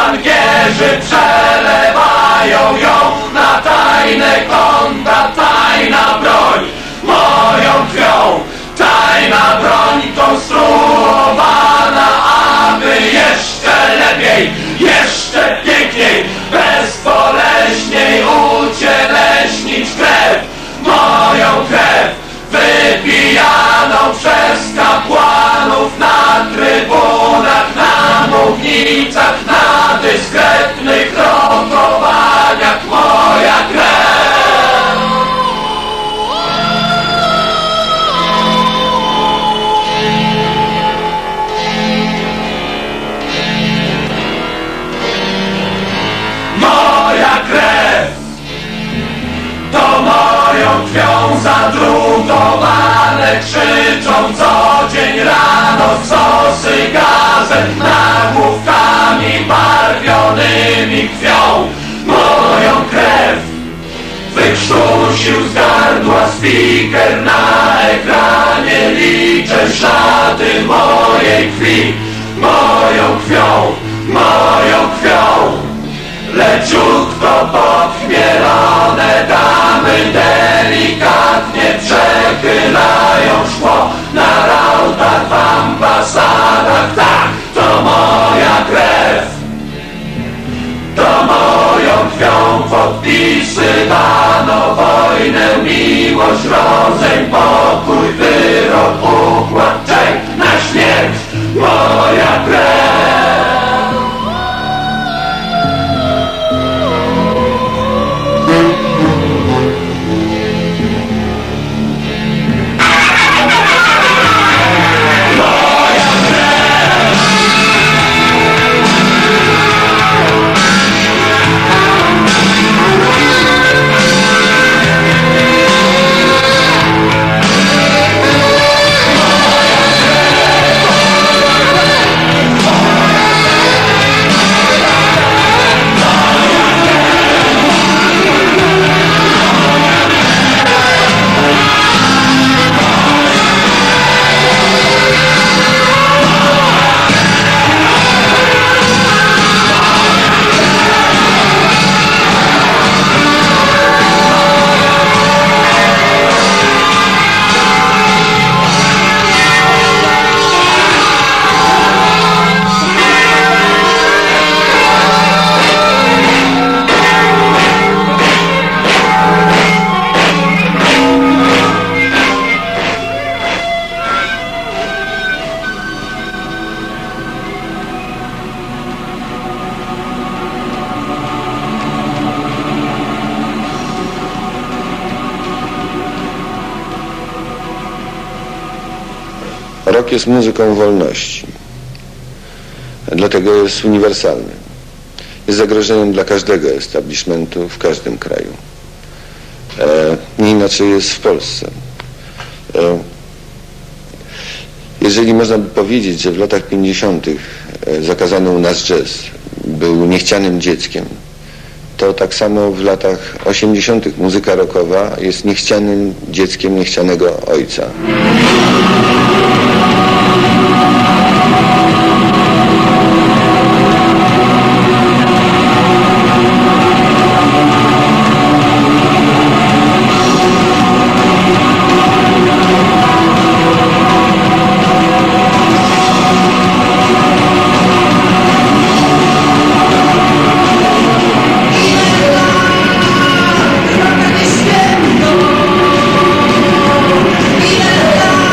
Szwangierzy przelewają ją na tajne konta, tajna broń moją krwią, tajna broń konstruowana, aby jeszcze lepiej, jeszcze piękniej, bezboleśniej ucieleśnić krew, moją krew, wypijaną przez kapłanów na trybunach, na mównicach, na dyskretnych rokowaniach, moja krew. Moja krew to moją krwią zadrukowane, krzyczą co dzień rano stosy gazet nagłówkami barwionymi krwią. Moją krew wykrztusił z gardła speaker na ekranie, liczę ślady mojej krwi, moją krwią, moją krwią. Leciutko podchmielone damy delikatnie przechylają szkło na rautach w ambasadach. Tak, to moja krew, to moją krwią podpisywano wojnę, miłość, rodzeń, pokój, wyrok, układ, czek na śmierć. Moja krew. Rock jest muzyką wolności, dlatego jest uniwersalny. Jest zagrożeniem dla każdego establishmentu w każdym kraju. Nie inaczej jest w Polsce. Jeżeli można by powiedzieć, że w latach 50. zakazano u nas jazz, był niechcianym dzieckiem, to tak samo w latach 80. muzyka rockowa jest niechcianym dzieckiem niechcianego ojca. Ile lat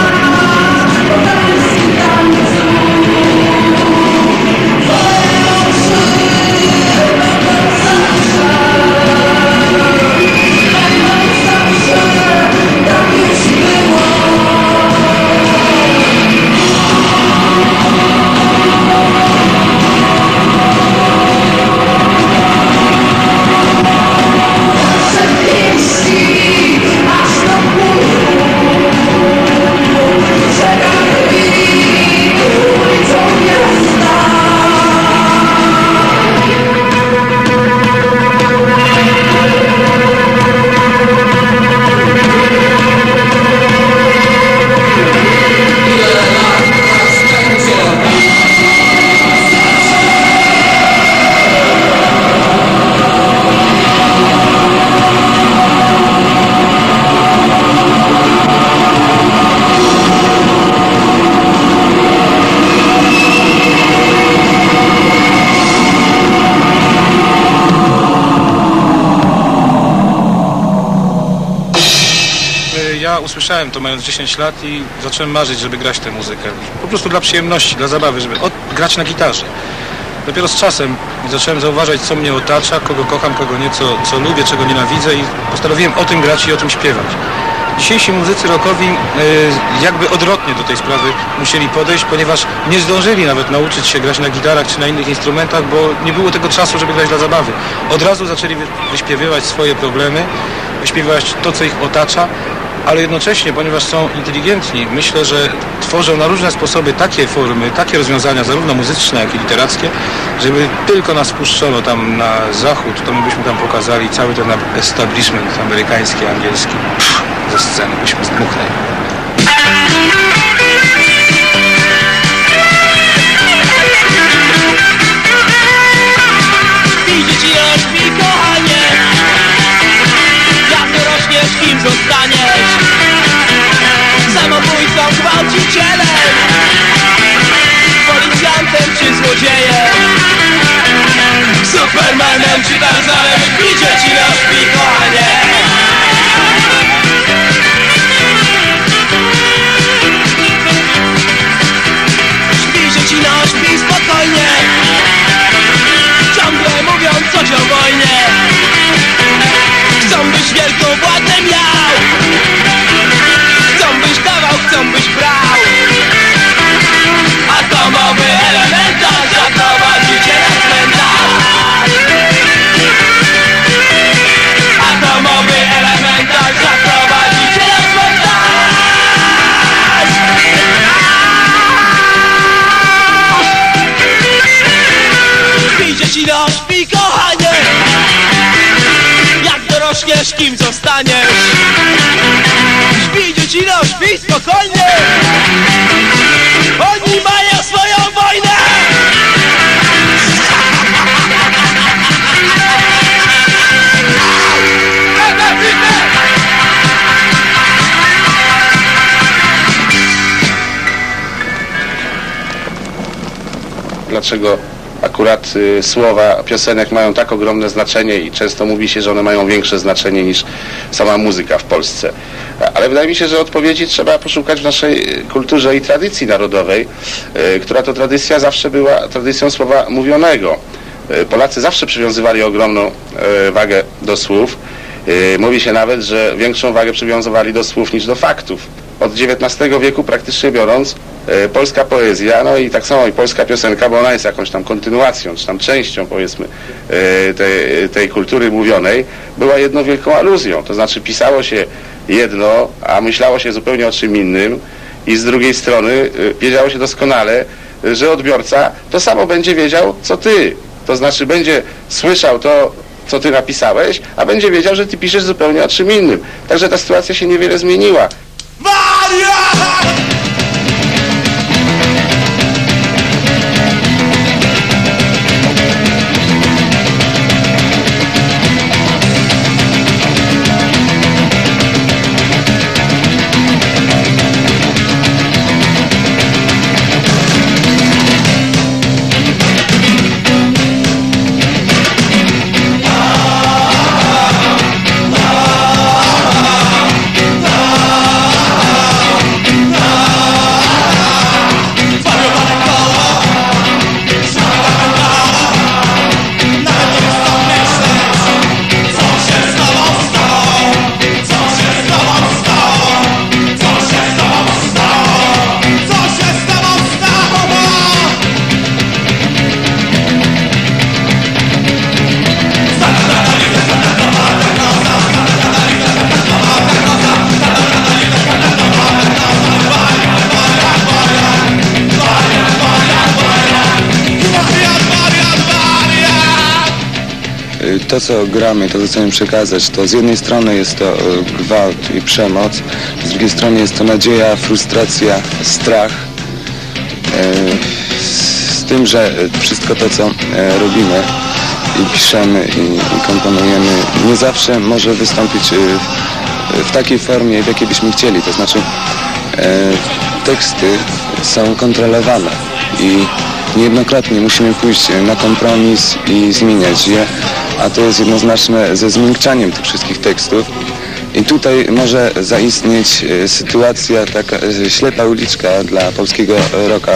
usłyszałem to mając 10 lat i zacząłem marzyć, żeby grać tę muzykę. Po prostu dla przyjemności, dla zabawy, żeby grać na gitarze. Dopiero z czasem zacząłem zauważać, co mnie otacza, kogo kocham, kogo nie, co lubię, czego nienawidzę i postanowiłem o tym grać i o tym śpiewać. Dzisiejsi muzycy rockowi jakby odwrotnie do tej sprawy musieli podejść, ponieważ nie zdążyli nawet nauczyć się grać na gitarach czy na innych instrumentach, bo nie było tego czasu, żeby grać dla zabawy. Od razu zaczęli wyśpiewywać swoje problemy, wyśpiewywać to, co ich otacza, ale jednocześnie, ponieważ są inteligentni, myślę, że tworzą na różne sposoby takie formy, takie rozwiązania, zarówno muzyczne, jak i literackie, żeby tylko nas wpuszczono tam na zachód, to my byśmy tam pokazali cały ten establishment amerykański, angielski. Ze sceny byśmy zdmuchnęli. Idzie ci rośmi, kochanie, jak dorośniesz, kim zostaniesz? Samobójcą, gwałcicielem, policjantem czy złodziejem, Supermanem czy Tarzanem. Idzie ci rośmi, kochanie. Śpi spokojnie, ciągle mówiąc coś o wojnie. Chcą byś wielką władzę miał, chcą byś dawał, chcą byś brał. Atomowy elementarz zaprowadzi cię na cmentarz. Atomowy elementarz zaprowadzi cię na cmentarz. Dzieci, no śpi, kochanie, jak dorośniesz, kim zostaniesz? Śpi, dzieci, no śpi spokojnie, oni mają swoją wojnę. Dlaczego akurat słowa piosenek mają tak ogromne znaczenie i często mówi się, że one mają większe znaczenie niż sama muzyka w Polsce. Ale wydaje mi się, że odpowiedzi trzeba poszukać w naszej kulturze i tradycji narodowej, która to tradycja zawsze była tradycją słowa mówionego. Polacy zawsze przywiązywali ogromną wagę do słów. Mówi się nawet, że większą wagę przywiązywali do słów niż do faktów. Od XIX wieku praktycznie biorąc, polska poezja, no i tak samo i polska piosenka, bo ona jest jakąś tam kontynuacją, czy tam częścią, powiedzmy, tej kultury mówionej, była jedną wielką aluzją. To znaczy pisało się jedno, a myślało się zupełnie o czym innym i z drugiej strony wiedziało się doskonale, że odbiorca to samo będzie wiedział, co ty. To znaczy będzie słyszał to, co ty napisałeś, a będzie wiedział, że ty piszesz zupełnie o czym innym. Także ta sytuacja się niewiele zmieniła. To, co gramy, to, co chcemy przekazać, to z jednej strony jest to gwałt i przemoc, z drugiej strony jest to nadzieja, frustracja, strach. Z tym, że wszystko to, co robimy i piszemy i komponujemy, nie zawsze może wystąpić w takiej formie, w jakiej byśmy chcieli. To znaczy teksty są kontrolowane i niejednokrotnie musimy pójść na kompromis i zmieniać je, a to jest jednoznaczne ze zmiękczaniem tych wszystkich tekstów I tutaj może zaistnieć sytuacja taka ślepa uliczka dla polskiego rocka.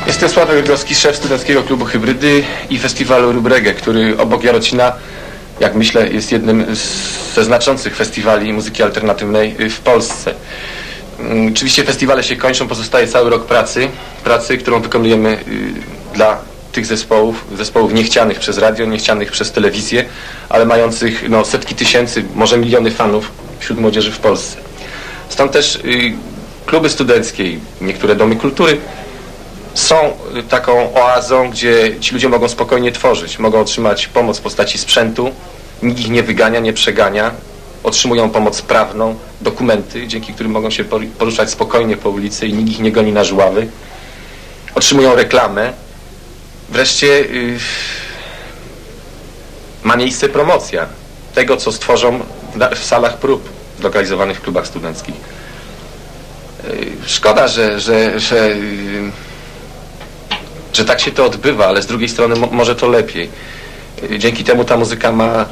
Jestem Sławek Grodzki, szef Studenckiego Klubu Hybrydy i festiwalu Rubrege, który obok Jarocina, jak myślę, jest jednym ze znaczących festiwali muzyki alternatywnej w Polsce. Oczywiście festiwale się kończą, pozostaje cały rok pracy, którą wykonujemy dla tych zespołów niechcianych przez radio, niechcianych przez telewizję, ale mających setki tysięcy, może miliony fanów wśród młodzieży w Polsce. Stąd też kluby studenckie i niektóre domy kultury są taką oazą, gdzie ci ludzie mogą spokojnie tworzyć, mogą otrzymać pomoc w postaci sprzętu, nikt ich nie wygania, nie przegania, otrzymują pomoc prawną, dokumenty, dzięki którym mogą się poruszać spokojnie po ulicy i nikt ich nie goni na żławy, otrzymują reklamę, wreszcie ma miejsce promocja tego, co stworzą w salach prób zlokalizowanych w klubach studenckich. Szkoda, że tak się to odbywa, ale z drugiej strony może to lepiej. Dzięki temu ta muzyka ma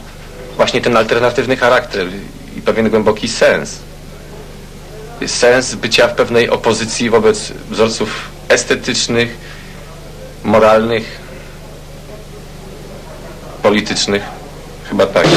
właśnie ten alternatywny charakter i pewien głęboki sens. Sens bycia w pewnej opozycji wobec wzorców estetycznych, moralnych, politycznych, chyba także.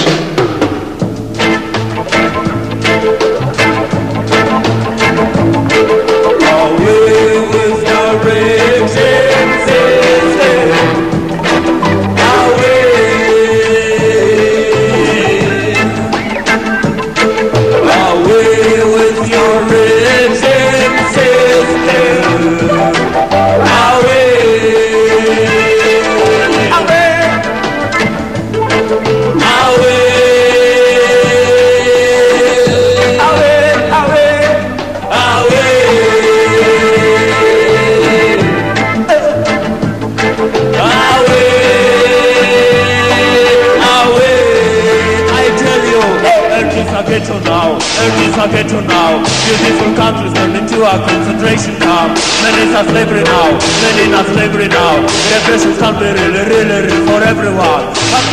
Ghetto now, beautiful countries turned into a concentration camp. Many are slavery now, many are slavery now. Repressions can be really for everyone. But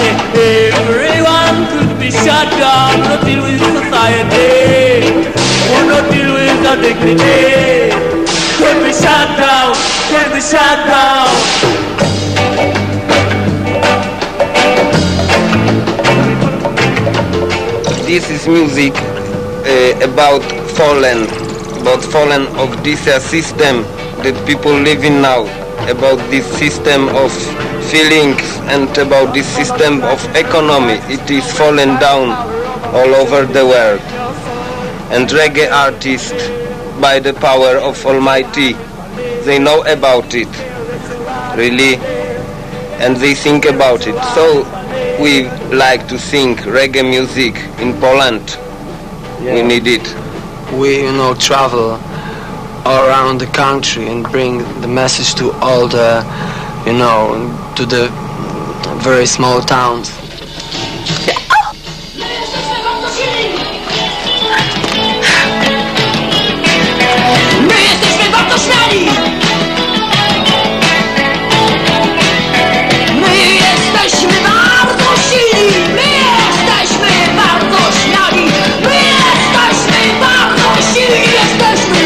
everyone could be shut down, not deal with society, or not deal with the dignity. Could be shut down, could be shut down. This is music about fallen of this system that people live in now, about this system of feelings and about this system of economy. It is fallen down all over the world. And reggae artists, by the power of Almighty, they know about it, really, and they think about it. So we like to sing reggae music in Poland. We need it. We, travel all around the country and bring the message to all the, to the very small towns. My jesteśmy bardzo śmiali! My jesteśmy bardzo silni! My jesteśmy bardzo śmiali! My jesteśmy bardzo silni! Jesteśmy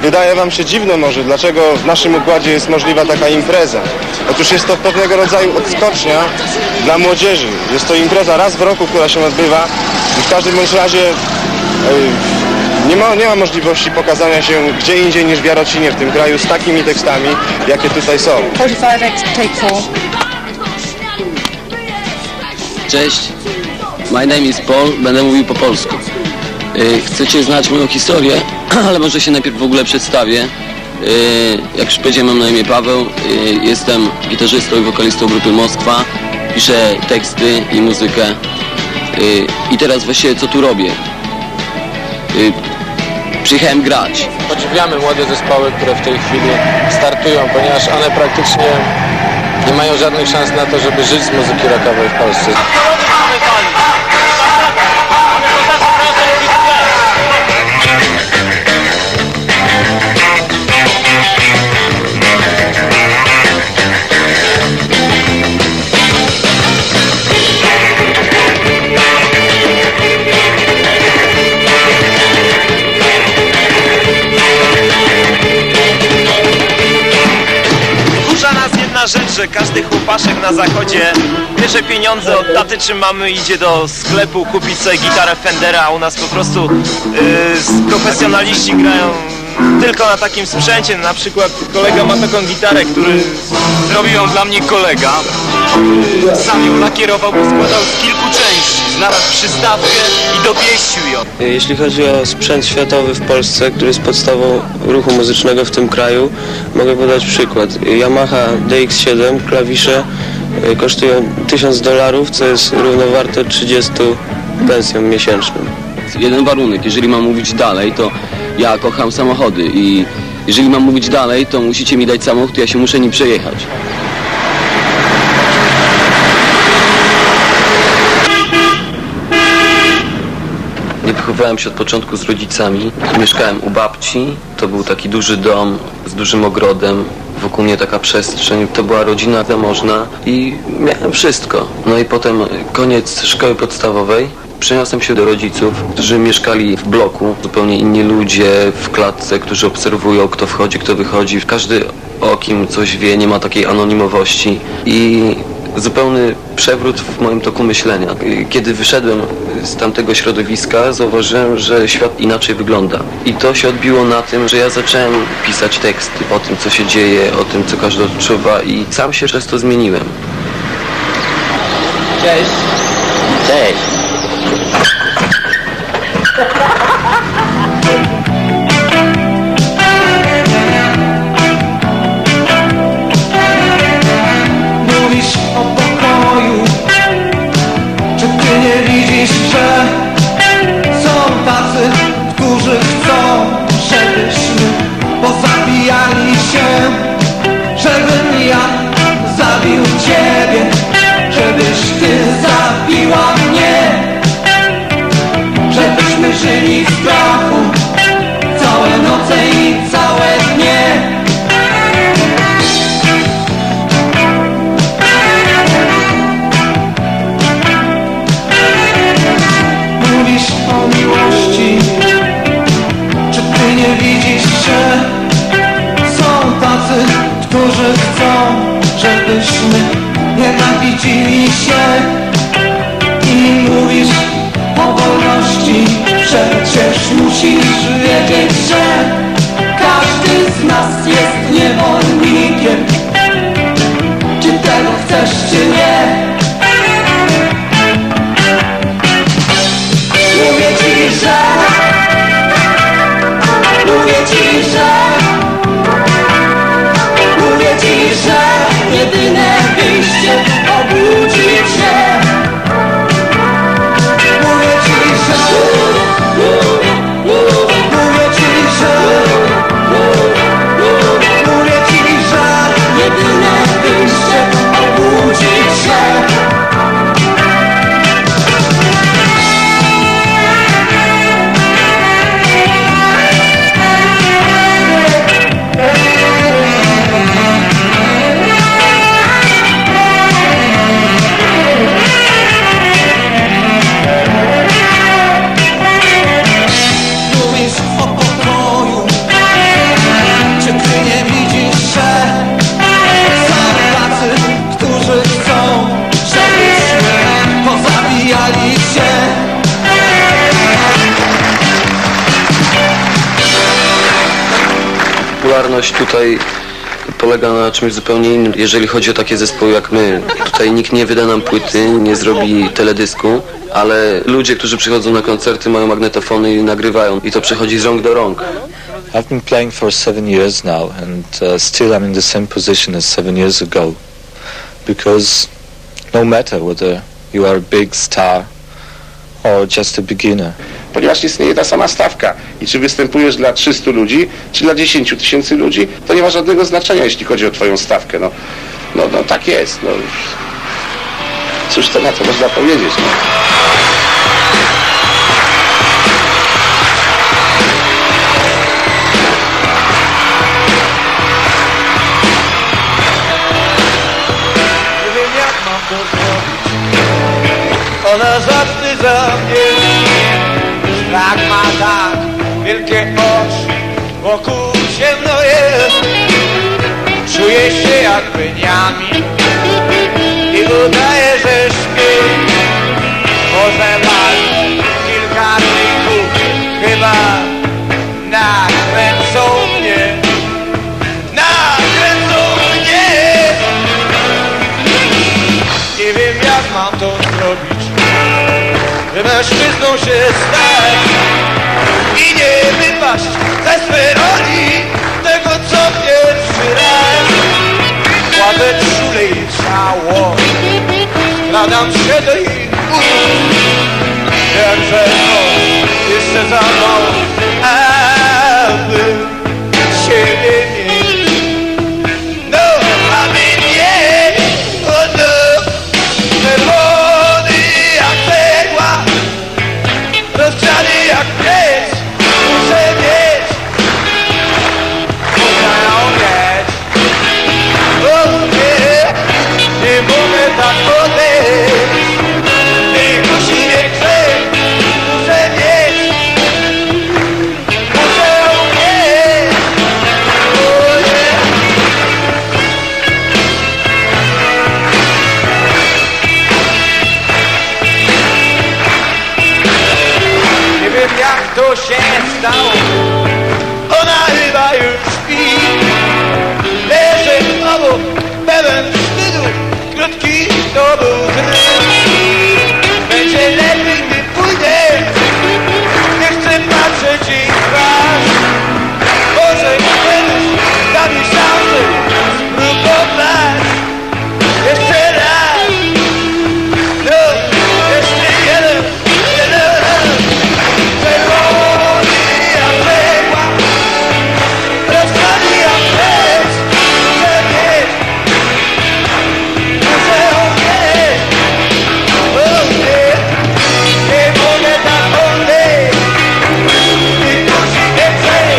Wydaje wam się dziwne może, dlaczego w naszym układzie jest możliwa taka impreza. Otóż jest to pewnego rodzaju odskocznia dla młodzieży. Jest to impreza raz w roku, która się odbywa i w każdym bądź razie nie ma możliwości pokazania się gdzie indziej niż w Jarocinie, w tym kraju, z takimi tekstami, jakie tutaj są. 45X, take 4. Cześć, my name is Paul, będę mówił po polsku. Chcecie znać moją historię, ale może się najpierw w ogóle przedstawię. Jak już powiedziałem, mam na imię Paweł, jestem gitarzystą i wokalistą grupy Moskwa, piszę teksty i muzykę. I teraz właściwie co tu robię? Przyjechałem grać. Podziwiamy młode zespoły, które w tej chwili startują, ponieważ one praktycznie nie mają żadnych szans na to, żeby żyć z muzyki rockowej w Polsce. Rzecz, że każdy chłopaszek na zachodzie bierze pieniądze od taty czy mamy, idzie do sklepu kupić sobie gitarę Fendera, a u nas po prostu profesjonaliści grają tylko na takim sprzęcie. Na przykład kolega ma taką gitarę, który zrobił ją dla mnie kolega. Sam ją lakierował, bo składał z kilku części. Znalazł przystawkę i dopieścił ją. Jeśli chodzi o sprzęt światowy w Polsce, który jest podstawą ruchu muzycznego w tym kraju, mogę podać przykład. Yamaha DX7, klawisze kosztują $1000, co jest równowarte 30 pensjom miesięcznym. Jeden warunek, jeżeli mam mówić dalej, to ja kocham samochody i jeżeli mam mówić dalej, to musicie mi dać samochód, ja się muszę nim przejechać. Nie wychowałem się od początku z rodzicami. Mieszkałem u babci, to był taki duży dom z dużym ogrodem, wokół mnie taka przestrzeń, to była rodzina zamożna i miałem wszystko. No i potem koniec szkoły podstawowej. Przeniosłem się do rodziców, którzy mieszkali w bloku, zupełnie inni ludzie w klatce, którzy obserwują, kto wchodzi, kto wychodzi. Każdy o kim coś wie, nie ma takiej anonimowości i zupełny przewrót w moim toku myślenia. Kiedy wyszedłem z tamtego środowiska, zauważyłem, że świat inaczej wygląda. I to się odbiło na tym, że ja zacząłem pisać teksty o tym, co się dzieje, o tym, co każdy odczuwa i sam się przez to zmieniłem. Cześć. Cześć. Mówisz o pokoju, czy ty nie widzisz, że są tacy, którzy chcą, żebyśmy pozabijali się, żebym ja zabił ciebie, żebyś ty zabiła mnie, żebyśmy żyli w strachu całe noce i całe dnie. Mówisz o miłości, czy ty nie widzisz, że są tacy, którzy chcą, żebyśmy nienawidzili się i mówisz o wolności. Przecież musisz wiedzieć, że każdy z nas jest niewolnikiem. Czy tego chcesz, czy nie? Mówię ci, że jedyne wyjście obudzić się. Mówię ci, że jedyne wyjście obudzić się. odpowiedzialność tutaj polega na czymś zupełnie innym. Jeżeli chodzi o takie zespoły jak my, tutaj nikt nie wyda nam płyty, nie zrobi teledysku, ale ludzie, którzy przychodzą na koncerty, mają magnetofony i nagrywają. I to przechodzi z rąk do rąk. I've been playing for 7 years now and still I'm in the same position as 7 years ago. Because no matter whether you are a big star or just a beginner. Ponieważ istnieje ta sama stawka i czy występujesz dla 300 ludzi, czy dla 10 000 ludzi, to nie ma żadnego znaczenia, jeśli chodzi o twoją stawkę. No tak jest. No. Cóż to na to można powiedzieć? No. Nie wiem jak mam to zrobić. Ona zawstydza mnie. Strach ma tak wielkie oczy, wokół ciemno jest. Czuję się jak Beniamin i udaję, że śpię. Może mam kilka trików, chyba nakręcą mnie. Nakręcą mnie. Nie wiem jak mam to zrobić, by mężczyzną się stać i nie wypaść ze swej roli tego, co pierwszy raz. Kładę czule i ciało, skradam się do ich ust. Wiem, że noc jeszcze za mną, aby ciebie mieć. No, aby nie, o no, czerwony jak cegła, rozgrzany jak pies, muszę mieć, muszę ją mieć. O nie, nie mogę tak podejść, nie musi mnie grzeć, muszę mieć, muszę ją mieć. O nie. Nie wiem jak to się stało, ona chyba już śpi. Leży obok, pełen wstydu, krótki to był zryw. Będzie lepiej, gdy pójdę, nie chcę patrzeć jej w twarz. Może kiedyś da mi szansę spróbować. Jeszcze raz, no, jeszcze jeden. Czerwony jak cegła, rozgrzany jak pies, muszę mieć, muszę ją mieć. O nie, nie mogę tak odejść, nie musi więcej,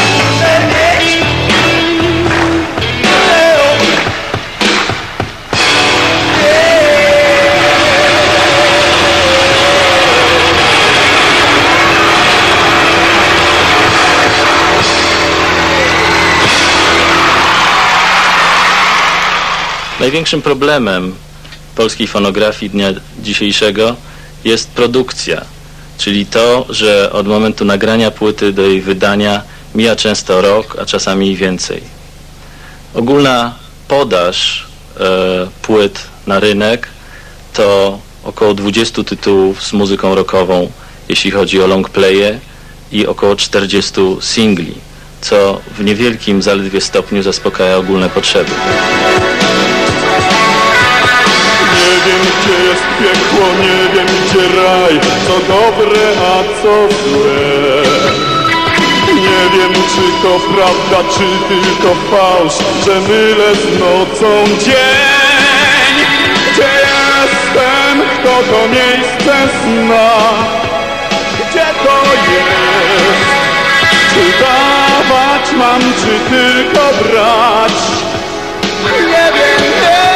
muszę mieć, muszę ją mieć. Największym problemem polskiej fonografii dnia dzisiejszego jest produkcja, czyli to, że od momentu nagrania płyty do jej wydania mija często rok, a czasami i więcej. Ogólna podaż płyt na rynek to około 20 tytułów z muzyką rockową, jeśli chodzi o longplaye, i około 40 singli, co w niewielkim zaledwie stopniu zaspokaja ogólne potrzeby. Nie wiem gdzie jest piekło, nie wiem gdzie raj, co dobre, a co złe. Nie wiem czy to prawda, czy tylko fałsz, że mylę z nocą dzień. Gdzie jestem, kto to miejsce zna? Gdzie to jest? Czy dawać mam, czy tylko brać? Nie wiem, nie.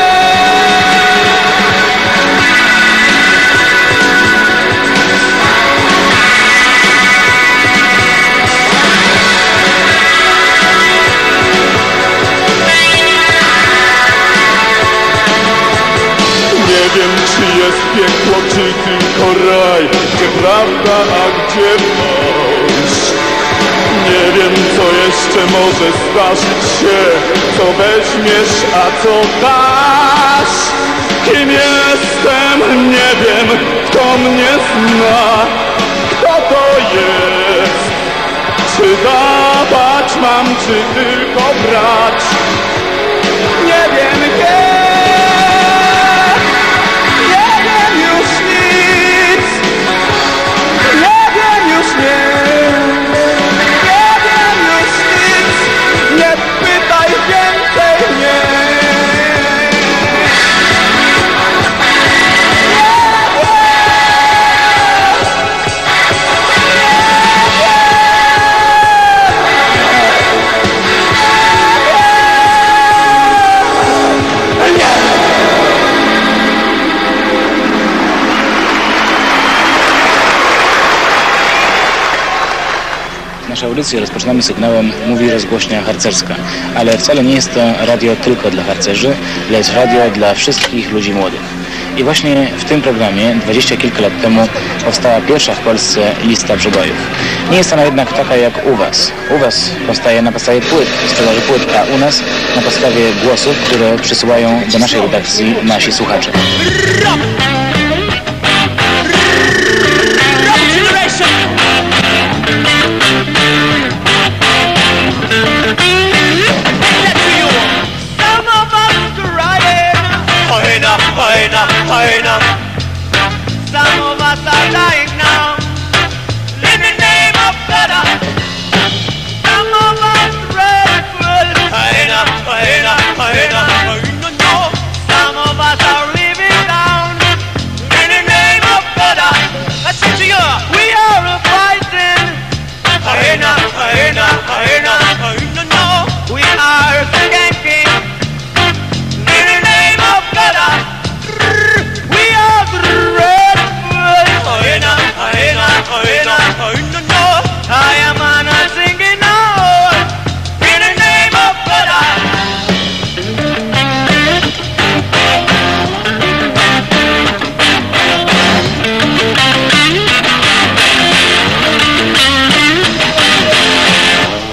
Nie wiem czy jest piekło, czy tylko raj, gdzie prawda, a gdzie fałsz. nie wiem, co jeszcze może zdarzyć się. Co weźmiesz, a co dasz? Kim jestem, nie wiem, kto mnie zna. Kto to jest? Czy dawać mam, czy tylko brać? Nie wiem, nie wiem już nic. Nie wiem już nie wiem już nic. Nie pytaj więcej mnie. Naszą audycję rozpoczynamy sygnałem Mówi Rozgłośnia Harcerska, ale wcale nie jest to radio tylko dla harcerzy, lecz radio dla wszystkich ludzi młodych. I właśnie w tym programie 20 kilka lat temu powstała pierwsza w Polsce lista przebojów. Nie jest ona jednak taka jak u Was. U Was powstaje na podstawie płyt, sprzedaży płyt, a u nas na podstawie głosów, które przysyłają do naszej redakcji nasi słuchacze. Some of us are dying now in the name of better. Some of us grateful. Some of us are living down in the name of better. I say to you, we are fighting. We are skanking in the name of better. I am on a singing now in the name of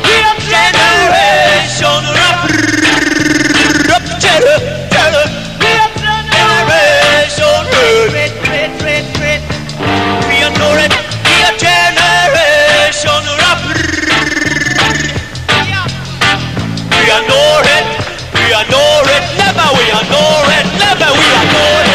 we are generation we are know it. We are generation we are know it. We are know it. Never we are know it. Never we are know it.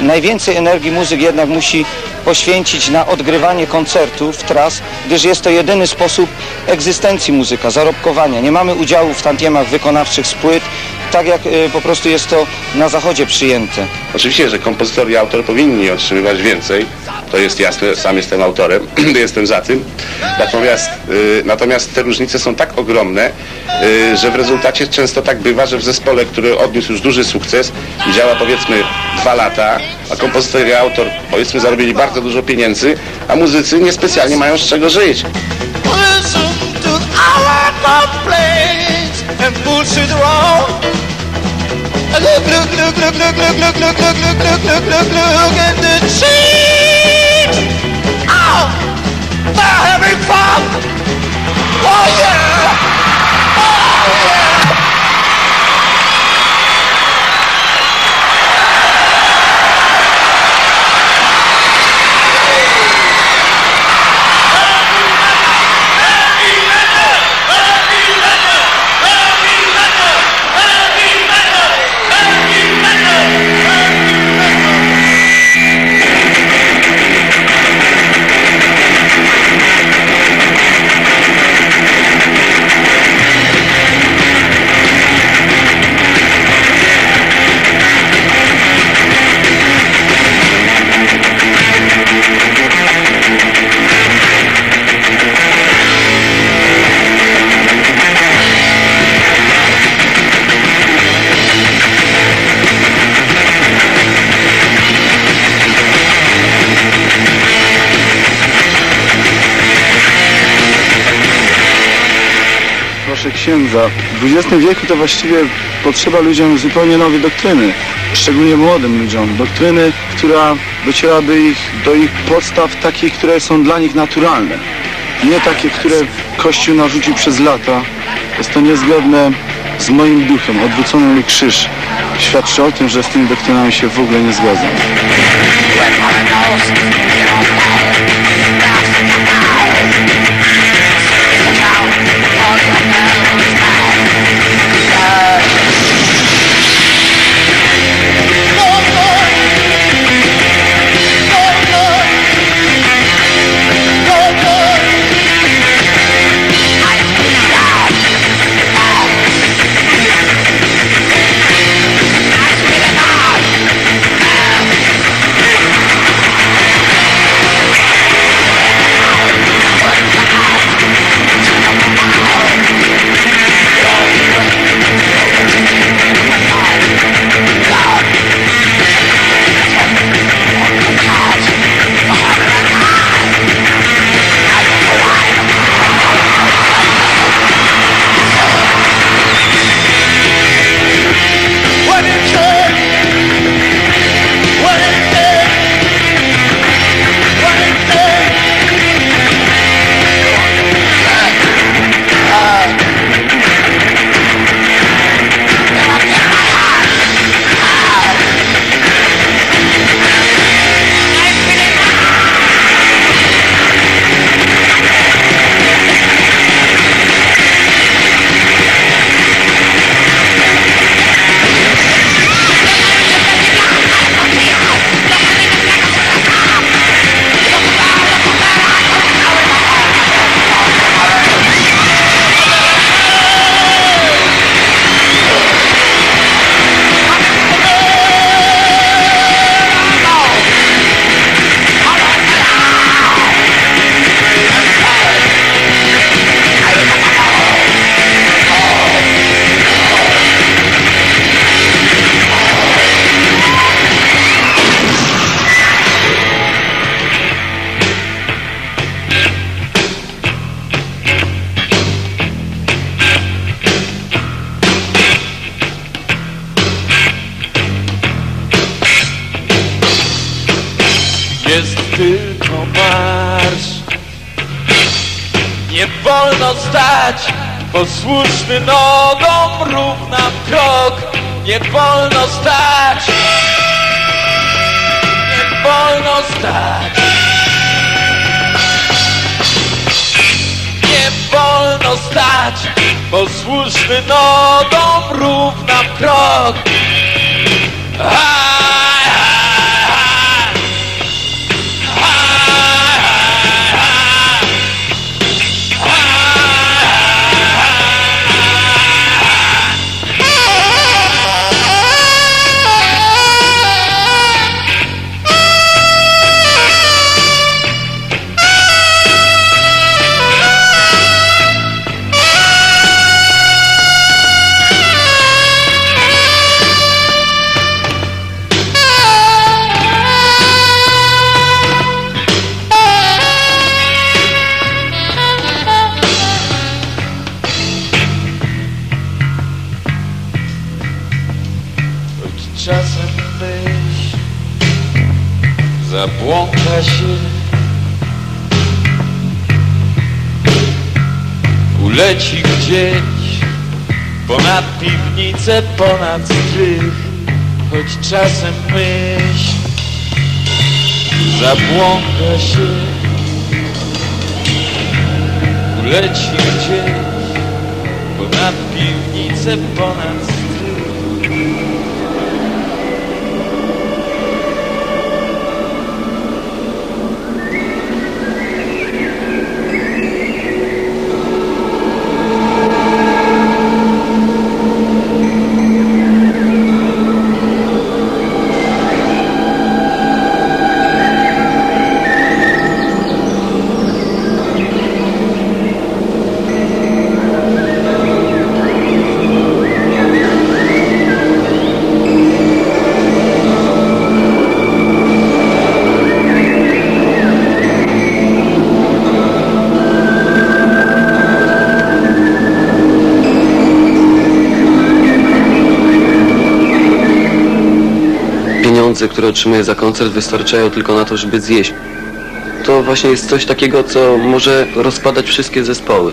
Najwięcej energii muzyk jednak musi poświęcić na odgrywanie koncertów, tras, gdyż jest to jedyny sposób egzystencji muzyka, zarobkowania. Nie mamy udziału w tantiemach wykonawczych z płyt, tak jak po prostu jest to na zachodzie przyjęte. Oczywiście, że kompozytor i autor powinni otrzymywać więcej, to jest jasne, sam jestem autorem, jestem za tym. Natomiast te różnice są tak ogromne, że w rezultacie często tak bywa, że w zespole, który odniósł już duży sukces i działa powiedzmy 2 lata, a kompozytor i autor powiedzmy zarobili bardzo dużo pieniędzy, a muzycy niespecjalnie mają z czego żyć. Listen to our complaints and bullshit wrong. Look look at the cheeks. Oh, they're having fun. Oh yeah. Oh yeah. Proszę księdza, w XX wieku to właściwie potrzeba ludziom zupełnie nowej doktryny, szczególnie młodym ludziom. Doktryny, która docierałaby do ich podstaw takich, które są dla nich naturalne. Nie takie, które Kościół narzucił przez lata. Jest to niezgodne z moim duchem. Odwrócony mi krzyż świadczy o tym, że z tymi doktrynami się w ogóle nie zgadzam. Jest tylko marsz. Nie wolno stać, posłuszny nogom równa krok. Nie wolno stać, nie wolno stać. Nie wolno stać, posłuszny nogom równa krok. czasem myśl zabłąka się, uleci gdzieś ponad piwnicę, ponad strych, choć czasem myśl zabłąka się, uleci gdzieś ponad piwnicę, ponad strych. Pieniądze, które otrzymuję za koncert, wystarczają tylko na to, żeby zjeść. To właśnie jest coś takiego, co może rozpadać wszystkie zespoły.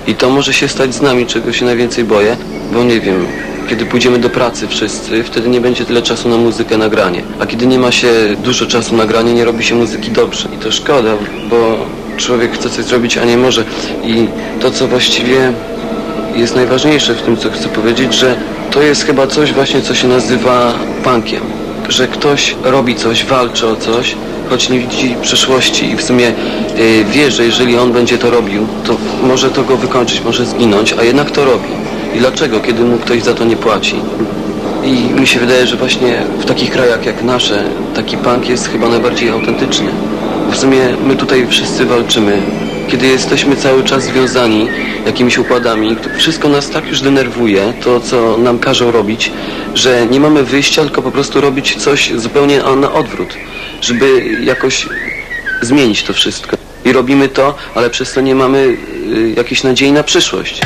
I to może się stać z nami, czego się najwięcej boję, bo nie wiem, kiedy pójdziemy do pracy wszyscy, wtedy nie będzie tyle czasu na muzykę, nagranie. A kiedy nie ma się dużo czasu na granie, nie robi się muzyki dobrze. I to szkoda, bo człowiek chce coś zrobić, a nie może. I to, co właściwie jest najważniejsze w tym, co chcę powiedzieć, że to jest chyba coś właśnie, co się nazywa punkiem. Że ktoś robi coś, walczy o coś, choć nie widzi przyszłości i w sumie wie, że jeżeli on będzie to robił, to może to go wykończyć, może zginąć, a jednak to robi. I dlaczego, kiedy mu ktoś za to nie płaci? I mi się wydaje, że właśnie w takich krajach jak nasze, taki punk jest chyba najbardziej autentyczny. W sumie my tutaj wszyscy walczymy. Kiedy jesteśmy cały czas związani jakimiś układami, to wszystko nas tak już denerwuje, to co nam każą robić, że nie mamy wyjścia, tylko po prostu robić coś zupełnie na odwrót, żeby jakoś zmienić to wszystko. I robimy to, ale przez to nie mamy jakiejś nadziei na przyszłość.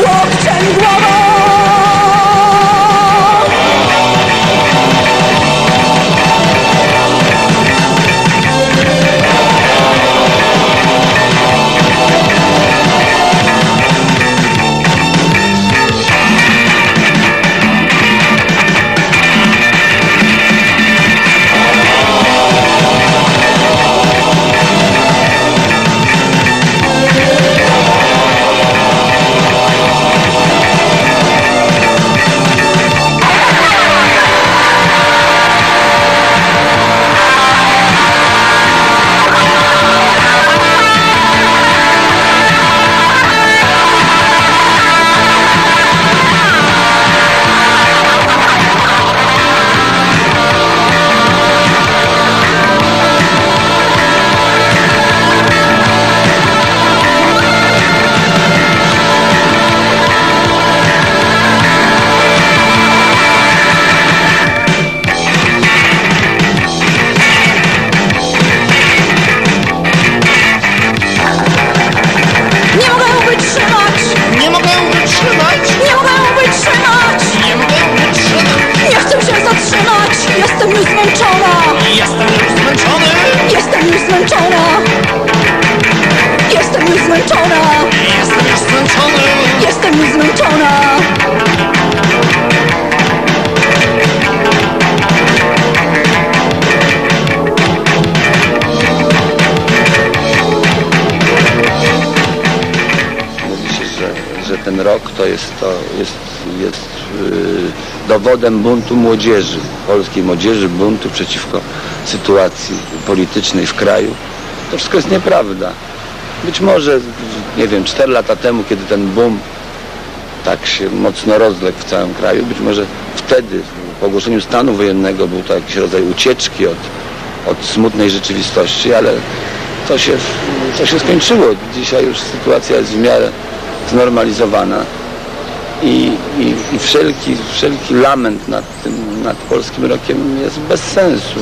Łokciem ten rok to jest dowodem buntu młodzieży, polskiej młodzieży, buntu przeciwko sytuacji politycznej w kraju. To wszystko jest nieprawda. Być może, nie wiem, 4 lata temu, kiedy ten boom tak się mocno rozległ w całym kraju, być może wtedy, po ogłoszeniu stanu wojennego, był to jakiś rodzaj ucieczki od smutnej rzeczywistości, ale to się skończyło. Dzisiaj już sytuacja jest w miarę znormalizowana i wszelki lament nad polskim rokiem jest bez sensu.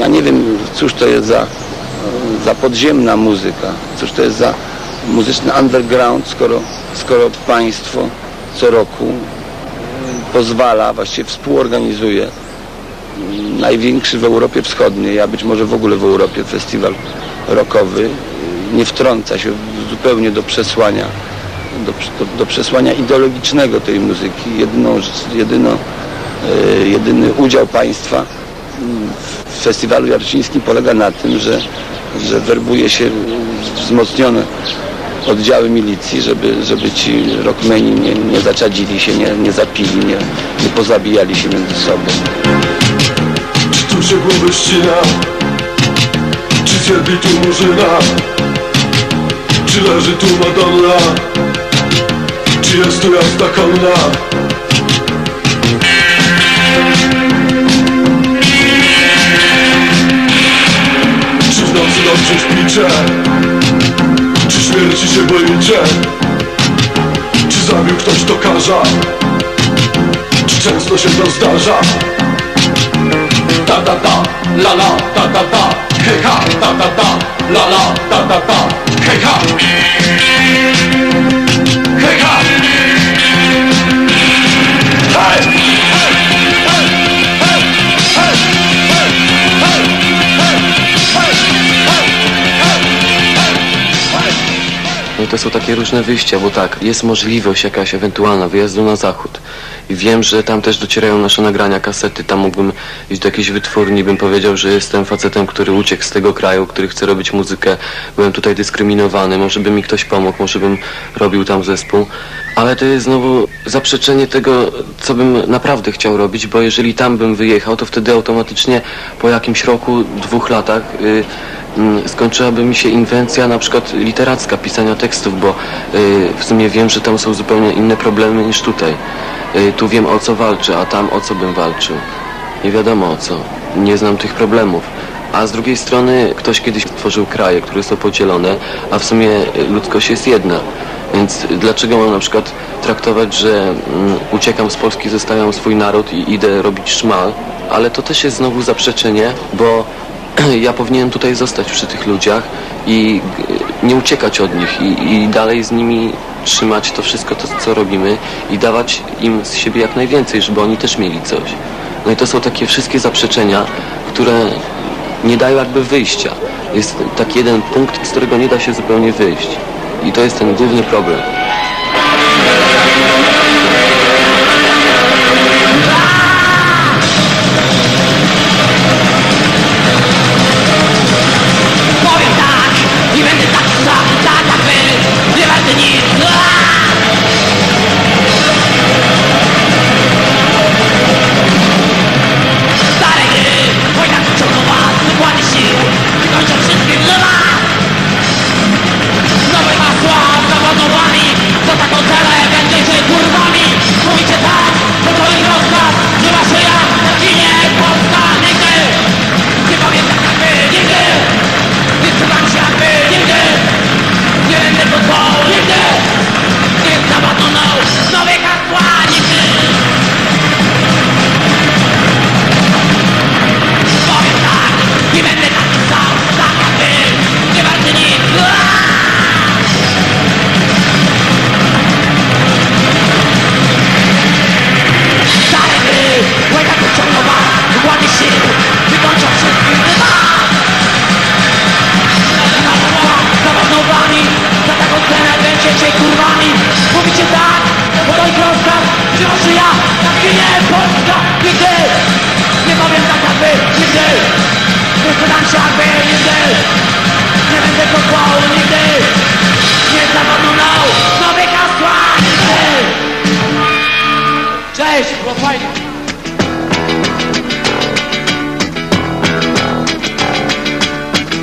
Ja nie wiem, cóż to jest za podziemna muzyka, cóż to jest za muzyczny underground, skoro państwo co roku pozwala, właściwie współorganizuje największy w Europie Wschodniej, a być może w ogóle w Europie festiwal rockowy, nie wtrąca się zupełnie do przesłania ideologicznego tej muzyki. Jedyny udział państwa w festiwalu jarocińskim polega na tym, że werbuje się wzmocnione oddziały milicji, żeby ci rockmeni nie zaczadzili się, nie zapili, nie pozabijali się między sobą. Czy tu się głowy ścina? Czy zjedli tu murzyna? Czy leży tu Madonna? Czy jest tu jazda konna? Czy w nocy dobrze śpicie? Czy śmierci się boicie? Czy zabił ktoś tokarza? Czy często się to zdarza? Ta ta ta, la la, ta ta ta, hej ha, ta ta ta, la la, ta ta ta, hej ha, hej ha, hej! No i to są takie różne wyjścia, bo tak, jest możliwość jakaś ewentualna wyjazdu na zachód. I wiem, że tam też docierają nasze nagrania, kasety. Tam mógłbym iść do jakiejś wytwórni, bym powiedział, że jestem facetem, który uciekł z tego kraju, który chce robić muzykę. Byłem tutaj dyskryminowany, może by mi ktoś pomógł, może bym robił tam zespół. Ale to jest znowu zaprzeczenie tego, co bym naprawdę chciał robić, bo jeżeli tam bym wyjechał, to wtedy automatycznie po jakimś roku, 2 latach skończyłaby mi się inwencja na przykład literacka, pisania tekstów, bo w sumie wiem, że tam są zupełnie inne problemy niż tutaj. Tu wiem, o co walczę, a tam o co bym walczył. Nie wiadomo o co. Nie znam tych problemów. A z drugiej strony ktoś kiedyś tworzył kraje, które są podzielone, a w sumie ludzkość jest jedna. Więc dlaczego mam na przykład traktować, że uciekam z Polski, zostawiam swój naród i idę robić szmal? Ale to też jest znowu zaprzeczenie, bo ja powinienem tutaj zostać przy tych ludziach i nie uciekać od nich i dalej z nimi trzymać to wszystko, to co robimy i dawać im z siebie jak najwięcej, żeby oni też mieli coś. No i to są takie wszystkie zaprzeczenia, które nie dają jakby wyjścia. Jest taki jeden punkt, z którego nie da się zupełnie wyjść. I to jest ten główny problem. Powiem tak, nie będę tak sam, tak był, nie będę nic. Stare gry, wojna wciągnął was, wykłady sił, wykończą wszystkim dla was. Nowe hasła, zawodowani, Cześć, było fajnie.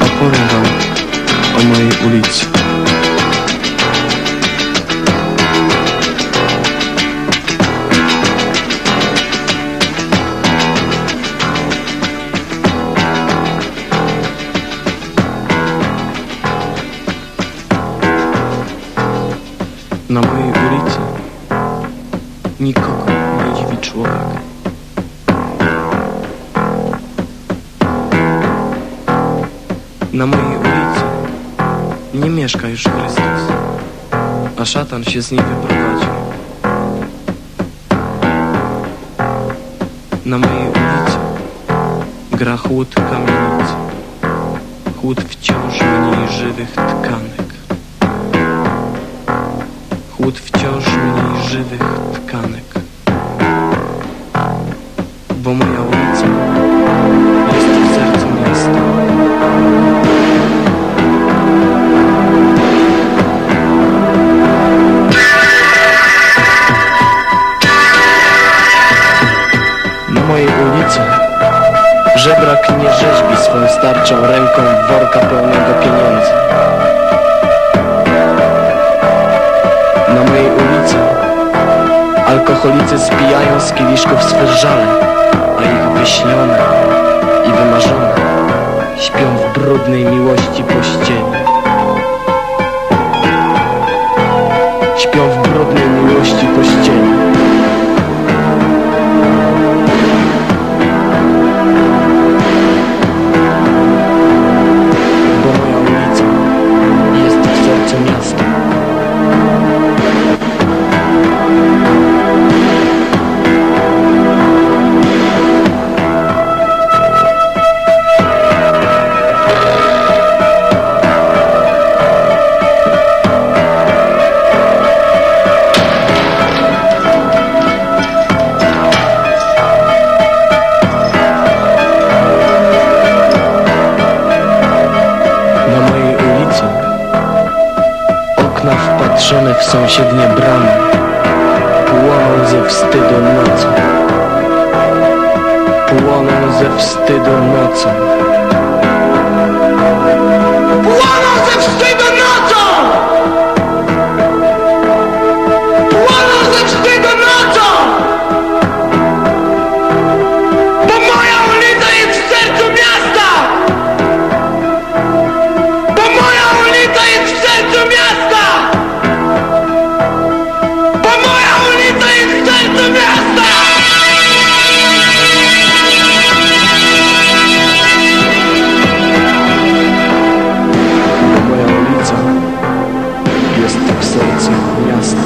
Opowiem wam o mojej ulicy. Na mojej ulicy nikogo nie dziwi człowiek. Na mojej ulicy nie mieszka już Chrystus, a szatan się z niej wyprowadził. Na mojej ulicy gra chłód kamienicy, chłód wciąż mniej żywych tkanek. Chłód wciąż mniej żywych tkanek. Bo moja ulica jest w sercu miasta. Na mojej ulicy żebrak nie rzeźbi swą starczą ręką worka pełnego pieniędzy. Na mojej ulicy alkoholicy spijają z kieliszków swe żale, a ich wyśnione i wymarzone śpią w brudnej miłości pościeli. Śpią w brudnej miłości pościeli. Bo moja ulica jest w sercu miasta. Wpatrzone w sąsiednie bramy płoną ze wstydu nocą. Płoną ze wstydu nocą. Płoną ze wstydu nocą! Płoną ze wstydu nocą! Bo moja ulica jest w sercu miasta! Bo moja ulica jest w sercu miasta! Bo moja ulica jest w sercu miasta! Moja ulica jest w sercu miasta.